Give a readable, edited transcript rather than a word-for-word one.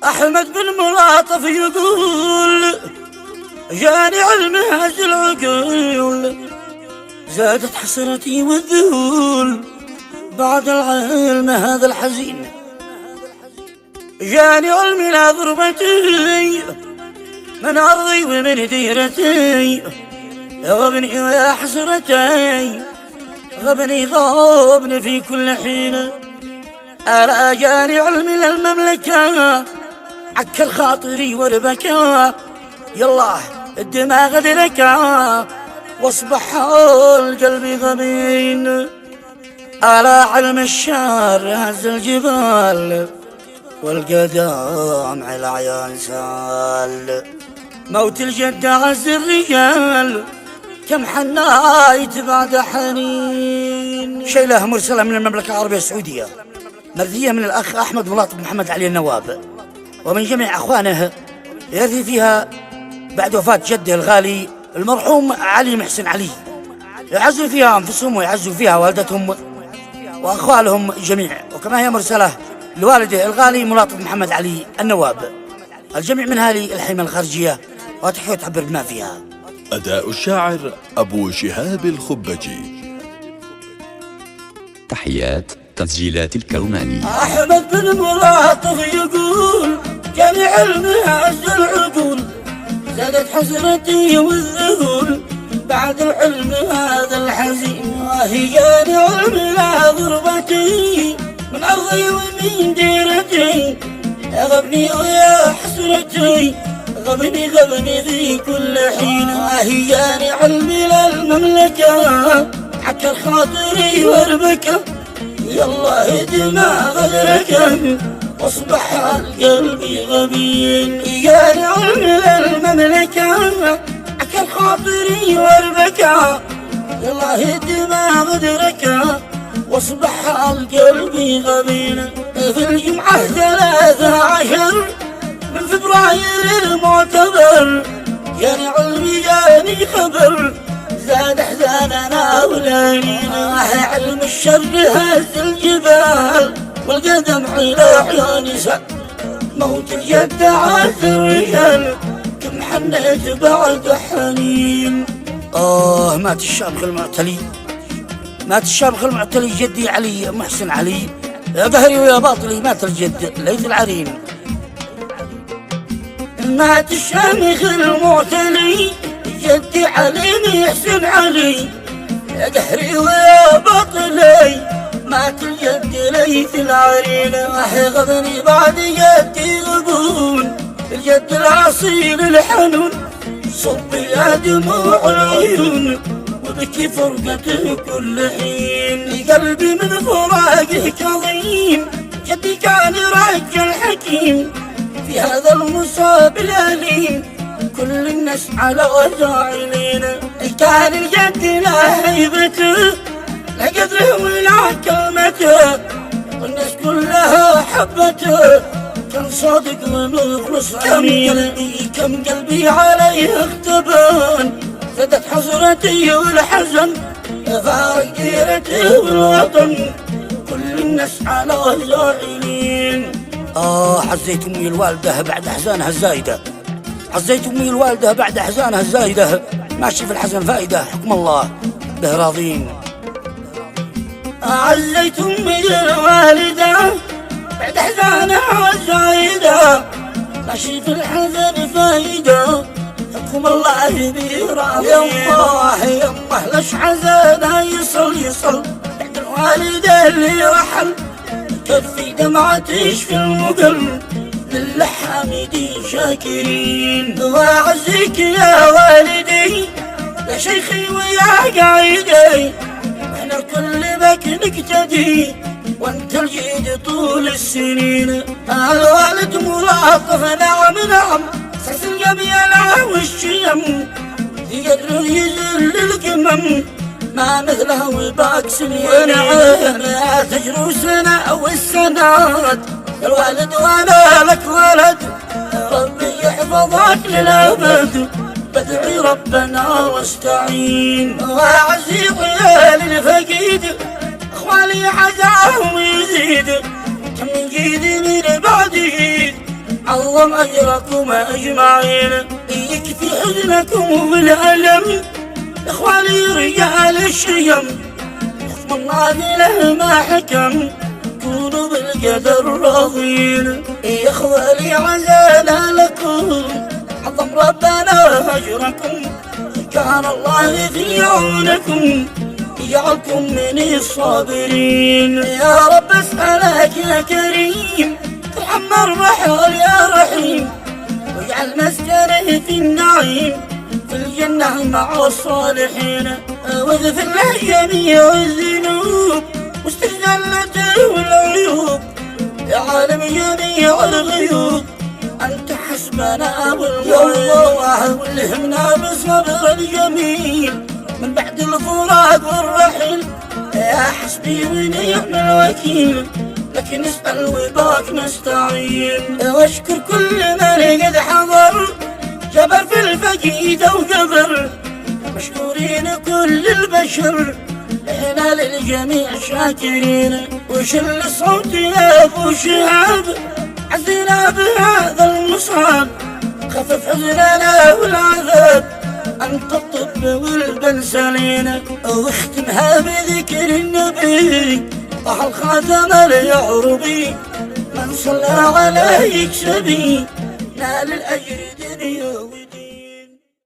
أحمد بن ملاطف يقول جاني علم هز العقول، زادت حسرتي والذهول بعد العلم هذا الحزين. جاني علمي لا ضربتي من أرضي ومن ديرتي، غبني ويا حسرتي غابني في كل حين. ألا جاني علمي للمملكة عكر خاطري وربكا، يلا الدماغ دركا واصبح القلب غبين. ألا علم الشار هز الجبال والقدام على العيان سال، موت الجد عز الرجال كم حنايت بعد حنين. شيلة مرسلة من المملكة العربية السعودية، مرثية من الأخ أحمد ملاطف محمد علي النواب ومن جميع أخوانه، يرثي فيها بعد وفاة جده الغالي المرحوم علي محسن علي، يعزوا فيها أنفسهم ويعزوا فيها والدتهم وأخوالهم جميع. وكما هي مرسلة لوالده الغالي ملاطف محمد علي النواب، الجميع من أهالي الحيمة الخارجية، وتحية تعبر بما فيها. أداء الشاعر أبو شهاب الخبجي. تحيات تسجيلات الكرماني. أحمد بن ملاطف يقول جميع علم هز العقول، زادت حسرتي والذهول بعد العلم هذا الحزين. جاني علم لا ضربتي من أرضي ومن ديرتي، غبني ويا حسرتي غبني في كل حين. جاني علمي للمملكة عكر خاطري وربكة، يلا دماغ دركا واصبح القلب غبين. جاني علمي للمملكة عكر خاطري وربكة، يلا دماغ دركا واصبح القلب غبين. في الجمعة 13 من فبراير المعتبر، جاني علمي جاني خبر زاد احزاننا وليالينا. علم الشر هز الجبال والقدم على عيوني سد، موت الجد عز الرجال كم حنيت بعد حنين. مات الشامخ المعتلي، مات الشامخ المعتلي جدي علي محسن علي، يا ظهري ويا باطلي مات الجد ليث العرين. مات الشامخ المعتلي جدي علي محسن علي، يا ظهري ويا باطلي مات الجد ليث العرين. غبني بعد جدي غبون الجد الاصيل الحنون، صب يا دموع العيون وبكي فرقته كل حين. قلبي من فراقه كظيم، جدي كان رجل حكيم في هذا المصاب الأليم، كل الناس على وزاعلين. كان الجد لا هيبته لا قدره ولا كلمته، والناس كلها حبته، كان صادق ومخلص أمين. كم قلبي عليه اختبان، زادت حسرتي والحزن فارق ديرتي والوطن، كل الناس على زاعلين. حزيت أمي الوالدة بعد أحزانها الزايدة، حزيت أمي الوالدة بعد أحزانها الزايدة، ماشي في الحزن فائدة حكم الله به راضين. عزيت أمي الوالدة بعد أحزانها الزايدة، ماشي في الحزن فائدة حكم الله به راضين. يمه لش حزنها يصل بعد الوالدة اللي رحل، كفي دمعتيش في المقل لله حامدين شاكرين. واعزك يا والدي يا شيخي ويا قايدي، احنا كل بك نقتدي وانت الجيد طول السنين. الوالد ملاطف نعم سس القبيلة والشيم، يقدر يزل القمم ما مثله وباك سنين. ونعم تجرو سنة والسنوات الوالد وانا لك ولد، ربي يحفظك للأبد بدعي ربنا واستعين. واعزي عيالي الفقيد اخوالي عزاهم يزيد، كم من جيد من بعد جيد عظم أجركم أجمعين، يكفي حزنكم والألم إخواني رجال الشيم، حكم الله له ما حكم، كونوا بالقدر راضين. يا إخواني عزانا لكم، عظم ربنا أجركم، كان الله في عونكم، يجعلكم من الصابرين. يا رب اسألك يا كريم، ترحم الرحل يا رحيم، واجعل مسكنه في النعيم، في الجنة مع الصالحين، واغفر له جميع الذنوب واستجلته والعيوب، يا عالم جميع الغيوب أنت حسبنا والله، والهمنا بالصبر الجميل من بعد الفراق والرحيل، يا حسبي ونعم الوكيل، لكن نسأل وباك نستعين. واشكر كل من قد حضر، جبر في الفقيد وقبر، مشكورين كل البشر، احنا للجميع شاكرين. وشل صوت يا ابو شهاب، عزينا بهذا المصعب، خفف حزننا والعذاب، أنت الطب والبنسلين. واختمها بذكر النبي طه الخاتم اليعربي، من صلى عليه يكسبي نال الأجر.